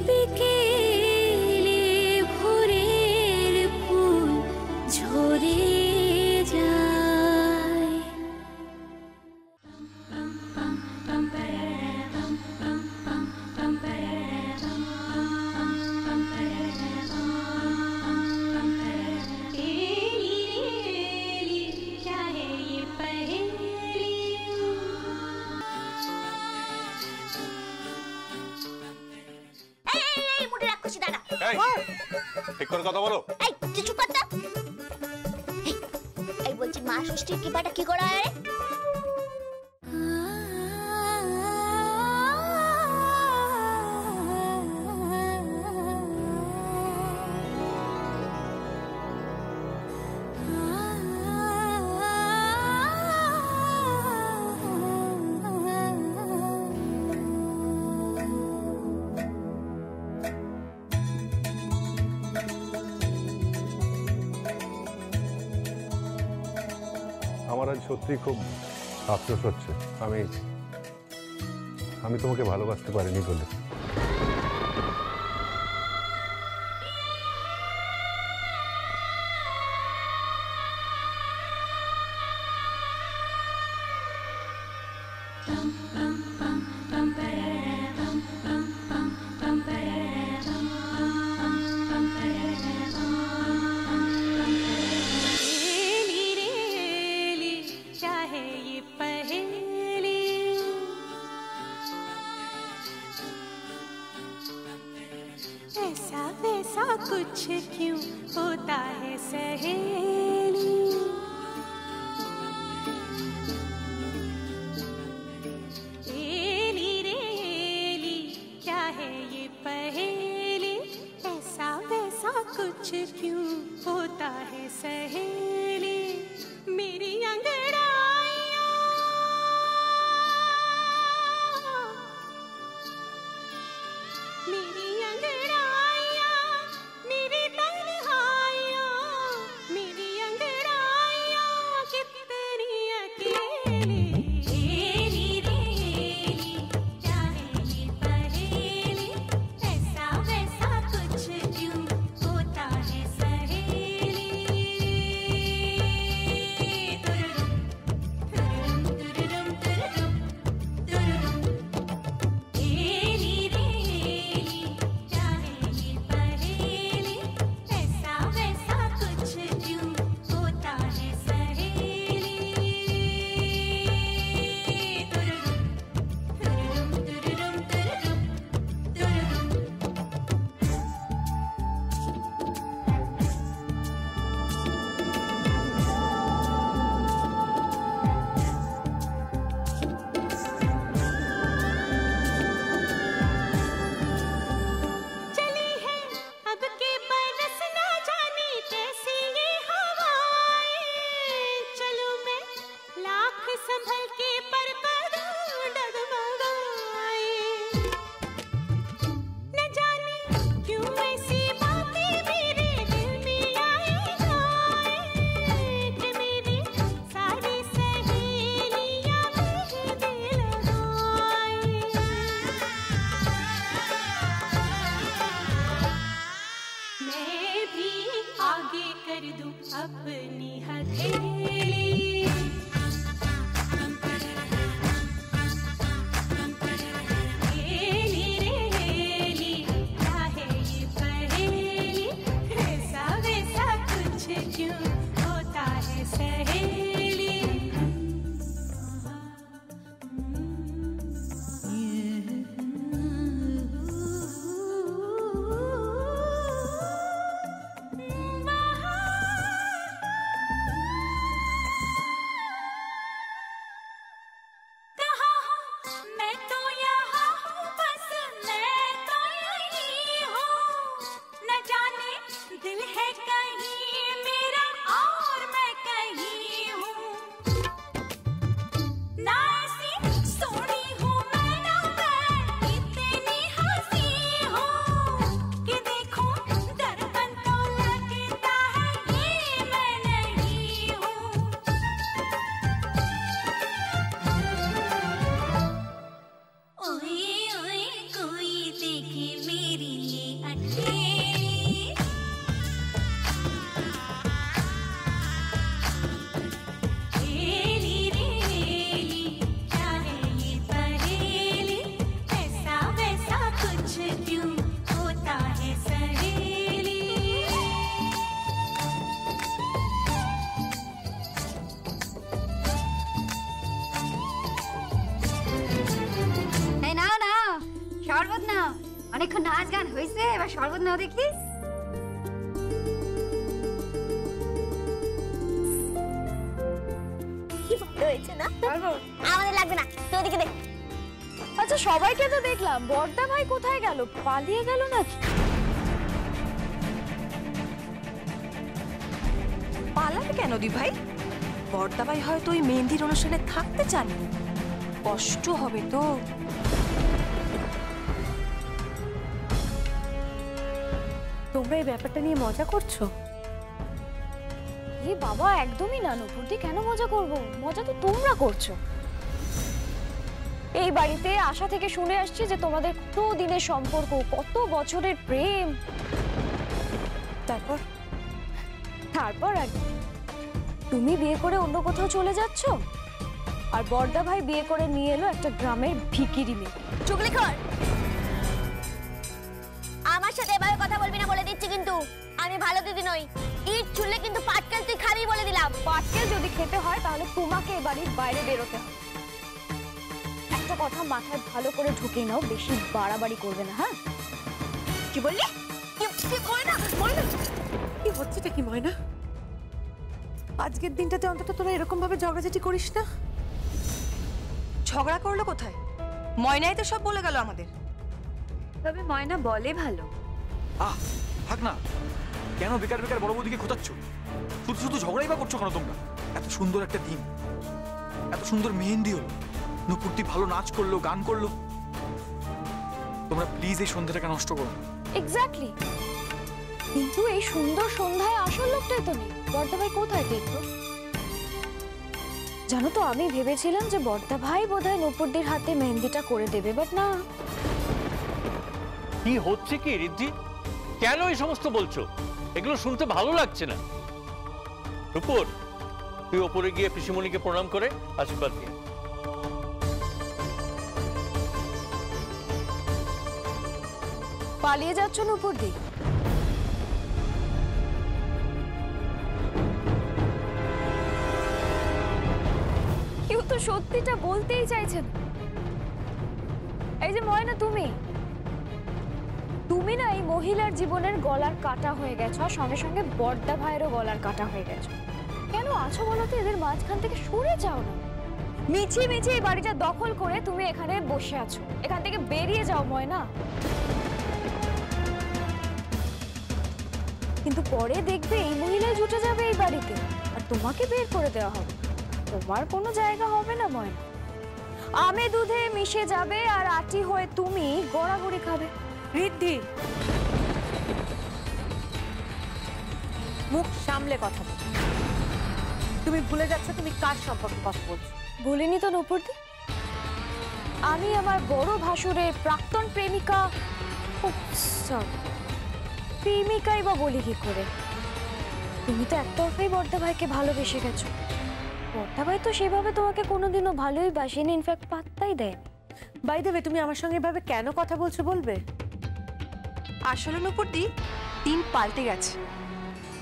বিকেলে ভোরের ফুল ঝরে যায়। ঠিক করে কথা বলো। এই তুই চুপ কর তো। এই বলছি মা ষষ্ঠীর কৃপাটা কি করা হয়? আমার আজ সত্যি খুব আফসোস হচ্ছে, আমি তোমাকে ভালোবাসতে পারিনি বলে। ऐसा वैसा कुछ क्यों होता है सहेली, एली रेली क्या है ये पहेली, ऐसा वैसा कुछ क्यों होता है सहेली। मेरी अंगड़ाइयाँ मेरी अंगड़ाइयाँ मेरी तन्हाइयाँ, मेरी अंगड़ाइयाँ कितनी अकेली, एली रेली क्या है ये पहेली, ऐसा वैसा कुछ क्यों होता है सहेली। तुरुरुम तुरुरुम तुरुरुम तुरुरुम, एली रेली क्या है ये पहेली, ऐसा वैसा कुछ क्यों होता है सहेली। तुरुरुम तुरुरुम तुरुरुम तुरुरुम चली है अब के बरस ना जाने कैसी ये हवाएं, चलूं मैं लाख संभल के पर करूं डगमगाए, न जाने क्यों ऐसी बातें मेरे दिल में आई जाए, कि मेरी सारी सहेलियां मेहंदी लगाए। मैं भी आगे कर दूं अपनी हथेली, एली रेली क्या है ये पहेली, ऐसा वैसा कुछ क्यों होता है सहेली। অনেকক্ষণ নাচ গান হয়েছে, এবার শরবত নাও দেখি। কি ভালো হয়েছে না? আমাদের লাগবে না, তুই ওদিকে দেখ। আচ্ছা সবাইকে তো দেখলাম, বড়দা ভাই কোথায় গেল? পালিয়ে গেল নাকি? পালাবে কেন দি ভাই? বড়দা ভাই হয়তো ওই মেহেন্দির অনুষ্ঠানে থাকতে চাননি, কষ্ট হবে তো। তোমরা এই ব্যাপারটা নিয়ে মজা করছো? এ বাবা একদমই না নুপুরদি, কেন মজা করব? মজা তো তোমরা করছো। এই বাড়িতে আসা থেকে শুনে আসছি যে তোমাদের কত দিনের সম্পর্ক, কত বছরের প্রেম। তারপর তারপর আর তুমি বিয়ে করে অন্য কোথাও চলে যাচ্ছ, আর বড়দা ভাই বিয়ে করে নিয়ে এলো একটা গ্রামের ভিখিরি মেয়ে। চুগলি কর, আমার সাথে এভাবে কথা বলবি না বলে দিচ্ছি কিন্তু। আমি ভালো দিদি নই, ইট ছুললে কিন্তু পাটকেল তুই খাবি বলে দিলাম। পাটকেল যদি খেতে হয় তাহলে তোমাকে এ বাড়ির বাইরে বেরোতে হবে। একটা কথা মাথায় ভালো করে ঢুকিয়ে নাও, বেশি বাড়াবাড়ি করবে না। হ্যাঁ কি বললি? কি হচ্ছেটা কি ময়না? আজকের দিনটাতে অন্তত তোরা এরকম ভাবে ঝগড়াঝাটি করিস না। ঝগড়া করলো কোথায়? ময়নাই তো সব বলে গেল আমাদের। তবে ময়না বলে ভালো। থাক না, কেন বেকার বেকার বড় বৌদিকে খোঁচাচ্ছ? শুধু শুধু ঝগড়াই বা করছো কেন তোমরা? এত সুন্দর একটা দিন, এত সুন্দর মেহেন্দি হলো, নুপুরদি ভালো নাচ করলো, গান করলো, তোমরা প্লিজ এই সন্ধ্যাটাকে নষ্ট করো। এক্স্যাক্টলি, কিন্তু এই সুন্দর সন্ধ্যায় আসল লোকটাই তো নেই। বড়দা ভাই কোথায় দেখবো? জানো তো, আমি ভেবেছিলাম যে বড়দা ভাই বোধহয় নুপুরদির হাতে মেহেন্দিটা করে দেবে, বাট না। কি হচ্ছে কি রিদ্ধি? কেন এই সমস্ত বলছো? এগুলো শুনতে ভালো লাগছে না। রূপর, তুই ওপরে গিয়ে পিসিমণিকে প্রণাম করে আশীর্বাদ দিয়ে। পালিয়ে যাচ্ছ নুপুরদি? কেউ তো সত্যিটা বলতেই চাইছেন। এই যে ময়না, তুমি না এই মহিলার জীবনের গলার কাটা হয়ে গেছো, আর সঙ্গে সঙ্গে বড়দা ভাইয়েরও গলার কাটা হয়ে গেছো। কেন আছো বলো তো? এদের মাঝখান থেকে সরে যাও না। মিছি মিছি এই বাড়িটা দখল করে তুমি এখানে বসে আছো, এখান থেকে বেরিয়ে যাও ময়না। কিন্তু পরে দেখবে এই মহিলাই জুটে যাবে এই বাড়িতে, আর তোমাকে বের করে দেওয়া হবে। তোমার কোনো জায়গা হবে না ময়না। আমে দুধে মিশে যাবে, আর আটি হয়ে তুমি গড়াগড়ি খাবে। রিদ্ধি, মুখ সামলে কথা বল। তুমি ভুলে যাচ্ছ তুমি কার সম্পর্কে কথা বলছো। ভুলিনি তো নুপুরদি, আমি আমার বড় ভাসুরের প্রাক্তন প্রেমিকা। প্রেমিকাই বা বলি কি করে? তুমি তো একতরফাই বড়দা ভাইকে ভালোবেসে গেছো। বড়দা ভাই তো সেভাবে তোমাকে কোনোদিনও ভালোই বাসেনি, ইনফ্যাক্ট পাত্তাই দেয়নি। বাই দ্য ওয়ে, তুমি আমার সঙ্গে এভাবে কেন কথা বলছো বলবে? আসলে নুপুরদি, দিন পাল্টে গেছে,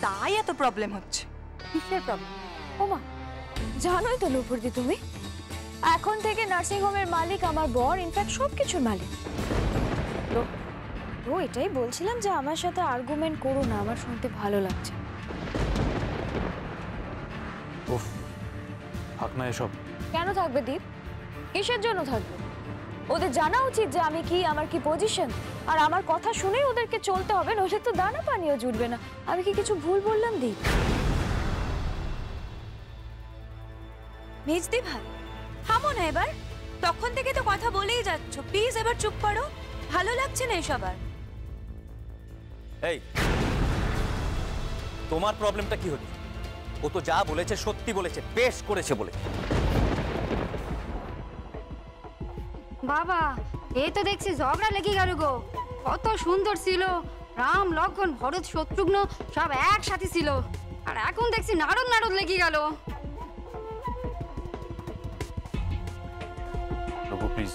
তাই এত প্রবলেম হচ্ছে। কিসের প্রবলেম? ওমা, জানোই তো নুপুরদি, তুমি এখন থেকে নার্সিং হোমের মালিক আমার বর, ইনফ্যাক্ট সবকিছুর মালিক। তো এটাই বলছিলাম যে আমার সাথে আর্গুমেন্ট করো না, আমার শুনতে ভালো লাগছে। উফ, থাক না এসব। কেন থাকবে দীপ? কিসের জন্য থাকবে? ওদের জানা উচিত যে আমি কি, আমার কি পজিশন, আর আমার কথা শুনেই ওদেরকে চলতে হবে, নইলে তো দানা পানিও জুটবে না। আমি কি কিছু ভুল বললাম দীপ? মেজদি ভাই, থামো না এবার। তখন থেকে তো কথা বলেই যাচ্ছ, প্লিজ এবার চুপ করো। ভালো লাগছে না এসব আর। এই, তোমার প্রবলেমটা কি হচ্ছে? ও তো যা বলেছে সত্যি বলেছে, বেশ করেছে বলে। বাবা, এই তো দেখছি ঝগড়া লেগে গেল গো। কত সুন্দর ছিল, রাম লক্ষ্মণ ভরত শত্রুঘ্ন সব একসাথে ছিল, আর এখন দেখছি নারদ নারদ লেগে গেল। প্লিজ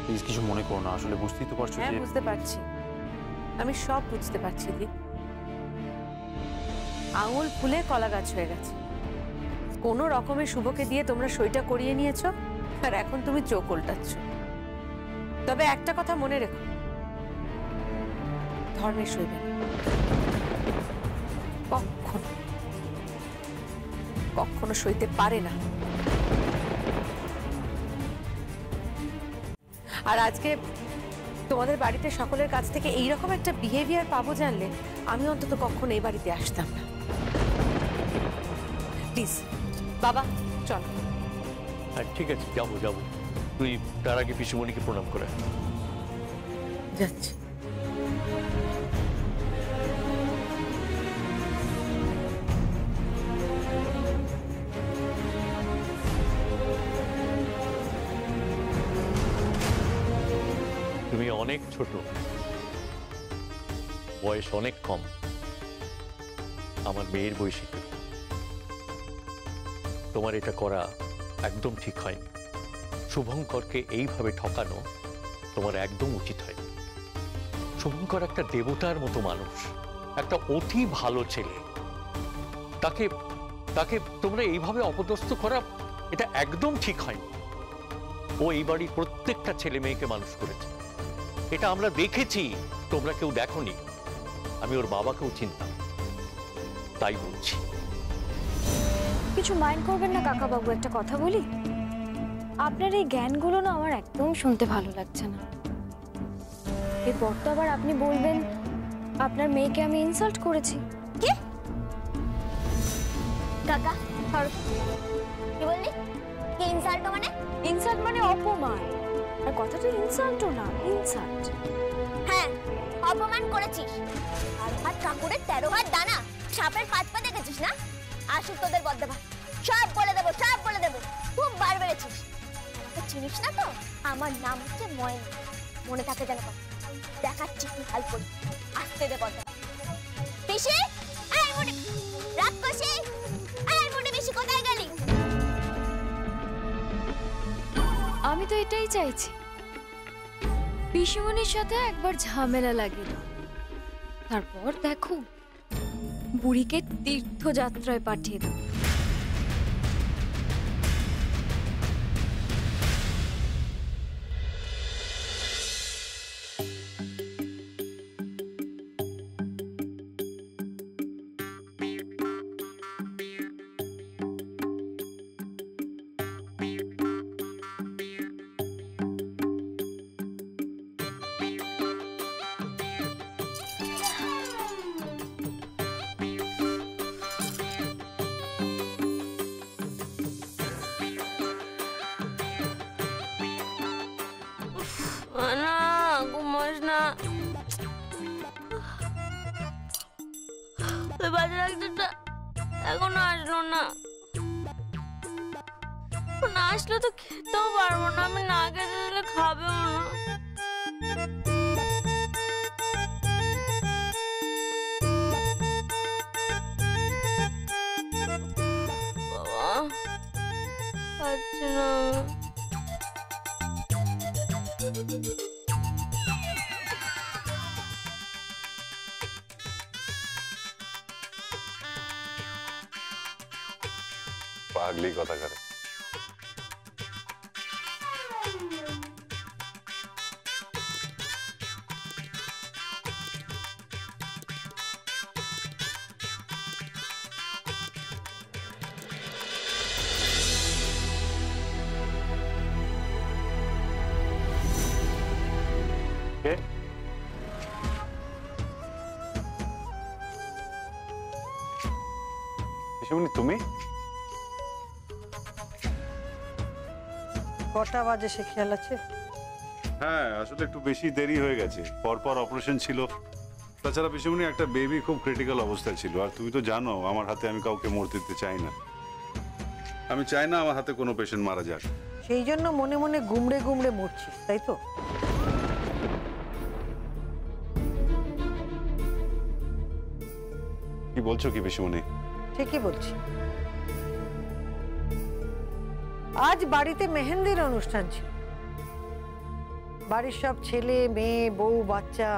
প্লিজ কিছু মনে করো না, আসলে বুঝতেই তো পারছো। হ্যাঁ, বুঝতে পারছি, আমি সব বুঝতে পারছি দি। আঙুল ফুলে কলা গাছ হয়ে গেছে। কোনো রকমের শুভকে দিয়ে তোমরা সইটা করিয়ে নিয়েছো, আর এখন তুমি চোখ উল্টাচ্ছ। তবে একটা কথা মনে রেখো, ধর্মে সইবে না, কখনো কখনো সইতে পারে না। আর আজকে তোমাদের বাড়িতে সকলের কাছ থেকে এইরকম একটা বিহেভিয়ার পাবো জানলে আমি অন্তত কখনো এই বাড়িতে আসতাম না। প্লিজ বাবা চল। হ্যাঁ ঠিক আছে, যাবো যাবো। তুই তার আগে পিসিমণিকে প্রণাম করে যাচ্ছি। তুমি অনেক ছোট, বয়স অনেক কম, আমার মেয়ের বয়সী। তোমার এটা করা একদম ঠিক হয়নি। শুভঙ্করকে এইভাবে ঠকানো তোমার একদম উচিত হয়নি। শুভঙ্কর একটা দেবতার মতো মানুষ, একটা অতি ভালো ছেলে। তাকে তাকে তোমরা এইভাবে অপদস্থ করা এটা একদম ঠিক হয়নি। ও এই বাড়ির প্রত্যেকটা ছেলে মেয়েকে মানুষ করেছে, এটা আমরা দেখেছি, তোমরা কেউ দেখোনি। আমি ওর বাবাকেও চিনতাম, তাই বলছি। কিছু মাইন্ড করবেন না কাকাবাবু, একটা কথা বলি? আপনার এই জ্ঞানগুলো না আমার একদম শুনতে ভালো লাগছে না। এরপর তো আবার আপনি বলবেন আপনার মেয়েকে আমি ইনসাল্ট করেছি। কি কাকা কি বললি? কি ইনসাল্ট মানে? ইনসাল্ট মানে অপমান, আর কথাটা ইনসাল্টও না, ইনসাল্ট। হ্যাঁ অপমান করেছিস। আর হাত কাকুরের 13 হাত দানা, সাপের 5 পা দেখেছিস না? আসুক তোদের বদ্দাভা, সব বলে দেবো, সব বলে দেবো। খুব বার বেড়েছিস। চিনিস না তো আমার নাম হচ্ছে ময়না, মনে থাকে যেন। দেখাচ্ছি কি হাল করি, আসতে দে বদ্দাভা। পিসি এই মুড়ি রাক্ষসী, এই মুড়ি পিসি কোথায় গেলি? আমি তো এটাই চাইছি, পিসিমণির সাথে একবার ঝামেলা লাগিয়ে দাও, তারপর দেখো বুড়িকে তীর্থযাত্রায় পাঠিয়ে দাও। এখনো আসলো না, না আসলে তো খেতেও পারবো না। আমি না খেতে দিলে খাবেও না। বাবা খাচ্ছি না। পাগলি কথা করে। তুমি কটা বাজে সে খেয়াল আছে? হ্যাঁ আসলে একটু বেশি দেরি হয়ে গেছে, পরপর অপারেশন ছিল। তাছাড়া পিসিমণি একটা বেবি খুব ক্রিটিক্যাল অবস্থায় ছিল, আর তুমি তো জানো আমার হাতে আমি কাউকে মরতে দিতে চাই না। আমি চাই না আমার হাতে কোনো পেশেন্ট মারা যাক। সেই জন্য মনে মনে গুমড়ে গুমড়ে মরছিস, তাই তো? কি বলছো কি পিসিমণি? ঠিকই বলছি। আজ বাড়িতে মেহেন্দির অনুষ্ঠান ছিল, বাড়ির সব ছেলে মেয়ে বউ বাচ্চা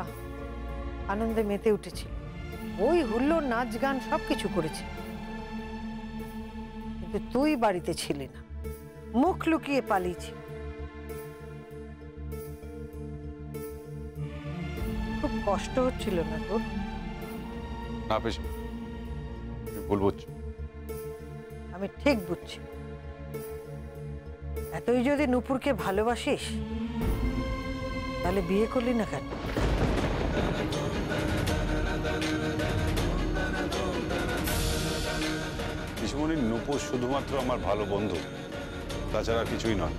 আনন্দে মেতে উঠেছিল। ওই হুল্লোড় নাচ গান সবকিছু করেছে, কিন্তু তুই বাড়িতে ছিলি না, মুখ লুকিয়ে পালিয়েছি। খুব কষ্ট হচ্ছিল না তোর? না পিসিমণি, তুমি ভুল বুঝছো। আমি ঠিক বুঝছি। এতই যদি নূপুরকে ভালোবাসিস তাহলে বিয়ে করলি না কেন? পিসিমণি, নূপুর শুধুমাত্র আমার ভালো বন্ধু, তাছাড়া কিছুই নয়।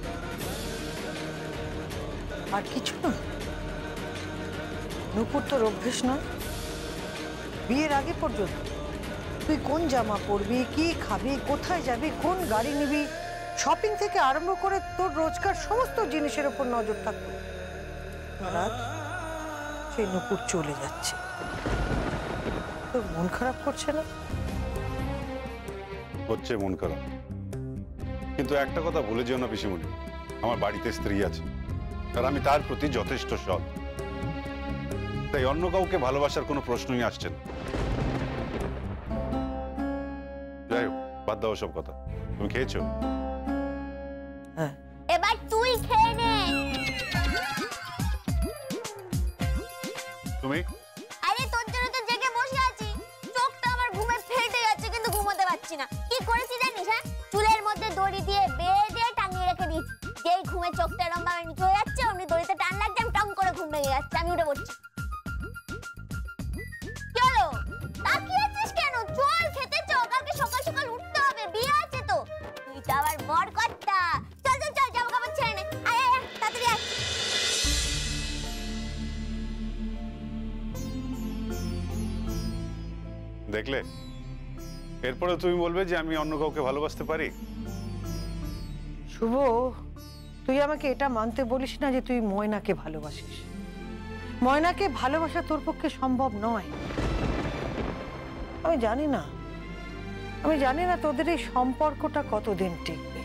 আর কিছু না? নূপুর তোর অভ্যেস নয়? বিয়ের আগে পর্যন্ত তুই কোন জামা পরবি, কি খাবি, কোথায় যাবি, কোন গাড়ি নিবি, শপিং থেকে আরম্ভ করে তোর রোজকার সমস্ত জিনিসের উপর নজর থাকতো। আর আজ সেই নূপুর চলে যাচ্ছে, তোর মন খারাপ করছে না? হচ্ছে মন খারাপ, কিন্তু একটা কথা ভুলে যেও না পিসিমণি, আমার বাড়িতে স্ত্রী আছে আর আমি তার প্রতি যথেষ্ট সৎ। তাই অন্য কাউকে ভালোবাসার কোনো প্রশ্নই আসছে না। যাই হোক, বাদ দাও সব কথা। তুমি খেয়েছো? হ্যাঁ। এবার তুই খেয়ে নে। তুমি? আরে তোর জন্য তো জেগে বসে আছি, চোখটা আমার ঘুমে ফেটে যাচ্ছে কিন্তু ঘুমোতে পারছি না। কি করেছি জানিস? হ্যাঁ, চুলের মধ্যে দড়ি দিয়ে বেঁধে টাঙিয়ে রেখে দিয়েছি। যেই ঘুমে চোখটা এরকম ভাবে নিচে হয়ে যাচ্ছে, অমনি দড়িতে টান লাগছে, আমি টং করে ঘুম ভেঙে যাচ্ছে, আমি উঠে পড়ছি। চলো, তাকিয়ে আছিস কেন? চল খেতে চল, কালকে সকাল সকাল উঠতে হবে, বিয়ে আছে তো। তুই তো আবার বর কর্তা। চল চল চল, জামা কাপড় ছেড়ে নে। আয় আয় আয়, তাড়াতাড়ি আয়। দেখলে, এরপরে তুমি বলবে যে আমি অন্য কাউকে ভালোবাসতে পারি? শুভ, তুই আমাকে এটা মানতে বলিস না যে তুই ময়নাকে ভালোবাসিস। ময়নাকে ভালোবাসা তোর পক্ষে সম্ভব নয়। আমি জানি না তোদের এই সম্পর্কটা কতদিন টিকবে।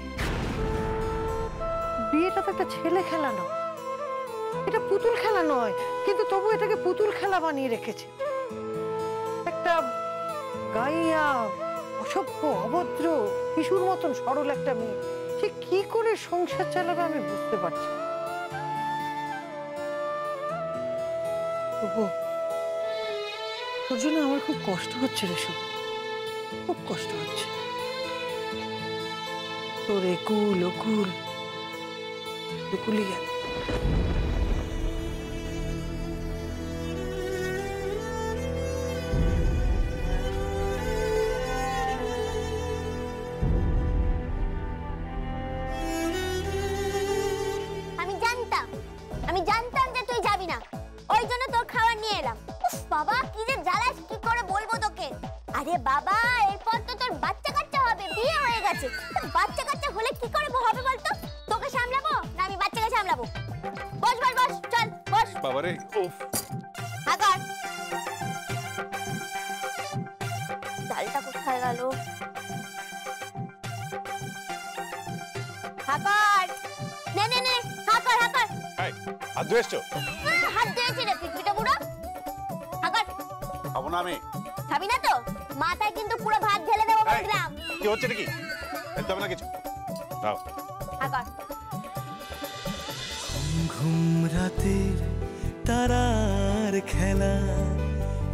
বিয়েটা তো একটা ছেলে খেলা নয়, এটা পুতুল খেলা নয়, কিন্তু তবু এটাকে পুতুল খেলা বানিয়ে রেখেছে। একটা গাইয়া, অসভ্য, অভদ্র, শিশুর মতন সরল একটা মেয়ে, সে কি করে সংসার চালাবে আমি বুঝতে পারছি। তোর জন্য আমার খুব কষ্ট হচ্ছে রে শুভ, খুব কষ্ট হচ্ছে। তোর একুল ওকুল দুকুলি গেল। আমি জানতাম যে তুই যাবি না, ওই জন্য তোর খাবার নিয়ে এলাম। উফ বাবা, কি যে জ্বালাস, কি করে বলবো তোকে। আরে বাবা, এরপর তো তোর বাচ্চা কাচ্চা হবে, বিয়ে হয়ে গেছে। বাচ্চা কাচ্চা হলে কি করে হবে বলতো? তোকে সামলাবো না আমি বাচ্চাকে সামলাবো? বস বস বস, চল বস। বাবারে, উফ। আকার ডালটা কোথায় গেল? হাকার, নে নে নে, হাকার হাকার। হাত ধুয়েছো? হাত ধুয়েছি রে, পিঠপিটা বুড়ো। হাকার। খাবো না আমি। খাবি না তো? মাথায় কিন্তু পুরো ভাত ঢেলে দেবো বললাম। কি হচ্ছে নাকি? খেতে হবে না কিছু। দাও। হাকার। ঘুম রাতের তারার খেলা,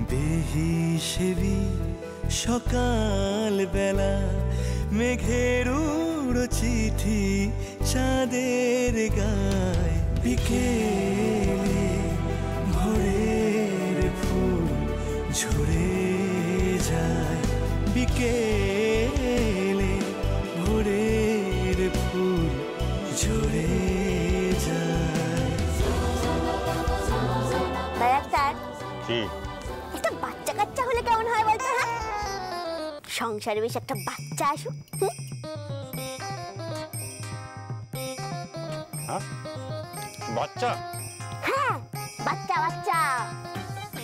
বেহিসেবি সকাল বেলা, মেঘের উড়ো চিঠি চাঁদের গায়, বিকেলে ভোরের ফুল ঝরে যায়, বিকেলে ভোরের ফুল ঝরে যায়। ডাক্তার, কি একটা বাচ্চা কাচ্চা হলে কেমন হয় বলতো? হ্যাঁ, সংসারে বেশ একটা বাচ্চা আসুক। বাচ্চা? হ্যাঁ, বাচ্চা বাচ্চা।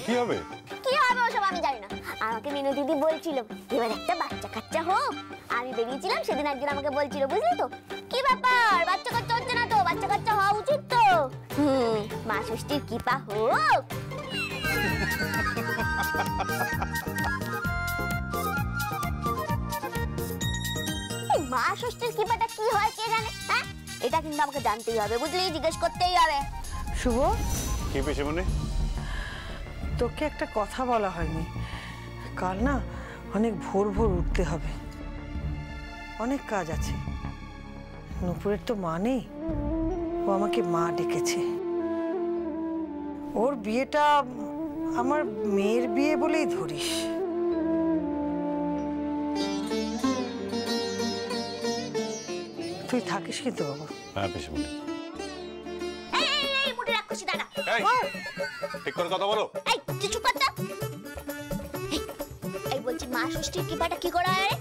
কি হবে? কি হবে ওসব আমি জানি না। আমাকে মিনু দিদি বলছিল এবার একটা বাচ্চা কাচ্চা হোক। আমি বেরিয়েছিলাম সেদিন, একজন আমাকে বলছিল, বুঝলি তো, কি ব্যাপার বাচ্চা কাচ্চা হচ্ছে না তো? বাচ্চা কাচ্চা হওয়া উচিত তো। মা ষষ্ঠীর কৃপা হোক। মা ষষ্ঠীর কৃপাটা কি হয় কে জানে? হ্যাঁ, এটা কিন্তু আমাকে জানতেই হবে, বুঝলি, জিজ্ঞেস করতেই হবে। শুভ, কি পিসিমণি? তোকে একটা কথা বলা হয়নি, কাল না অনেক ভোর ভোর উঠতে হবে, অনেক কাজ আছে। নূপুরের তো মা নেই, ও আমাকে মা ডেকেছে। ওর বিয়েটা আমার মেয়ের বিয়ে বলেই ধরিস। তুই থাকিস কিন্তু বাবা। হ্যাঁ পিসিমণি। এই মুডে রাখছিস দাঁড়া। ঠিক করে কথা বলো। এই চুপ কর তো। এই বলছি মা ষষ্ঠীর কিপাটা কি করা হয়?